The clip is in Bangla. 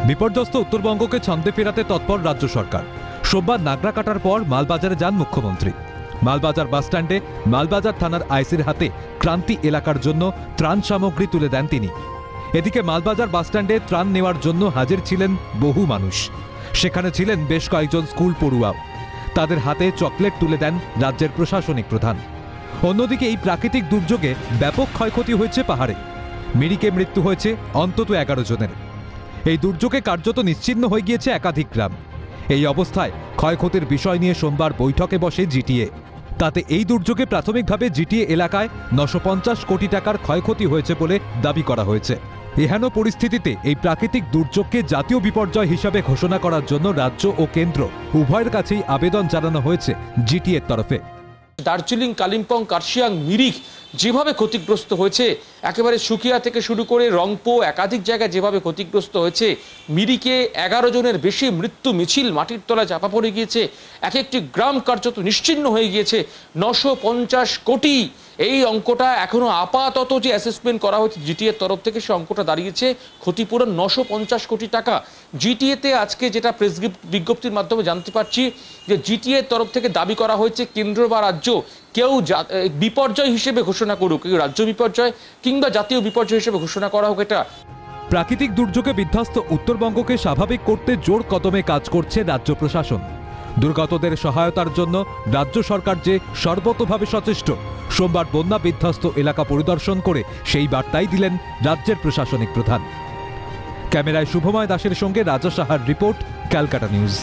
বিপর্যস্ত উত্তরবঙ্গকে ছন্দে ফেরাতে তৎপর রাজ্য সরকার। সোমবার নাগরা কাটার পর মালবাজারে যান মুখ্যমন্ত্রী। মালবাজার বাসস্ট্যান্ডে মালবাজার থানার আইসির হাতে ক্রান্তি এলাকার জন্য ত্রাণ সামগ্রী তুলে দেন তিনি। এদিকে মালবাজার বাসস্ট্যান্ডে ত্রাণ নেওয়ার জন্য হাজির ছিলেন বহু মানুষ। সেখানে ছিলেন বেশ কয়েকজন স্কুল পড়ুয়াও। তাদের হাতে চকলেট তুলে দেন রাজ্যের প্রশাসনিক প্রধান। অন্যদিকে এই প্রাকৃতিক দুর্যোগে ব্যাপক ক্ষয়ক্ষতি হয়েছে পাহাড়ে। মিরিকে মৃত্যু হয়েছে অন্তত 11 জনের। এই দুর্যোগে কার্যত নিশ্চিহ্ন হয়ে গিয়েছে একাধিক গ্রাম। এই অবস্থায় ক্ষয়ক্ষতির বিষয় নিয়ে সোমবার বৈঠকে বসে জিটিএ। তাতে এই দুর্যোগে প্রাথমিকভাবে জিটিএ এলাকায় 950 কোটি টাকার ক্ষয়ক্ষতি হয়েছে বলে দাবি করা হয়েছে। এহেন পরিস্থিতিতে এই প্রাকৃতিক দুর্যোগকে জাতীয় বিপর্যয় হিসাবে ঘোষণা করার জন্য রাজ্য ও কেন্দ্র উভয়ের কাছেই আবেদন জানানো হয়েছে জিটিএর তরফে। দার্জিলিং, কালিম্পং, কার্শিয়াং, মিরিক যেভাবে ক্ষতিগ্রস্ত হয়েছে, একেবারে সুকিয়া থেকে শুরু করে রংপো একাধিক জায়গায় যেভাবে ক্ষতিগ্রস্ত হয়েছে, মিরিকে 11 জনের বেশি মৃত্যু মিছিল মাটির তলায় চাপা পড়ে গিয়েছে। এক একটি গ্রাম কার্যত নিশ্চিহ্ন হয়ে গিয়েছে। 950 কোটি এই অঙ্কটা এখনো আপাতত যে অ্যাসেসমেন্ট করা হয়েছে জিটিএর তরফ থেকে, সে অঙ্কটা দাঁড়িয়েছে ক্ষতিপূরণ 950 কোটি টাকা। জিটিএতে আজকে যেটা প্রেস বিজ্ঞপ্তির মাধ্যমে জানতে পারছি যে জিটিএর তরফ থেকে দাবি করা হয়েছে কেন্দ্র বা রাজ্য কেউ বিপর্যয় হিসেবে ঘোষণা করুক, কেউ রাজ্য বিপর্যয় কিংবা জাতীয় বিপর্যয় হিসেবে ঘোষণা করা হোক। এটা প্রাকৃতিক দুর্যোগে বিধ্বস্ত উত্তরবঙ্গকে স্বাভাবিক করতে জোর কদমে কাজ করছে রাজ্য প্রশাসন। দুর্গতদের সহায়তার জন্য রাজ্য সরকার যে সর্বতোভাবে সচেষ্ট, সোমবার বন্যা বিধ্বস্ত এলাকা পরিদর্শন করে সেই বার্তাই দিলেন রাজ্যের প্রশাসনিক প্রধান। ক্যামেরায় শুভময় দাসের সঙ্গে রাজা সাহার রিপোর্ট, ক্যালকাটা নিউজ।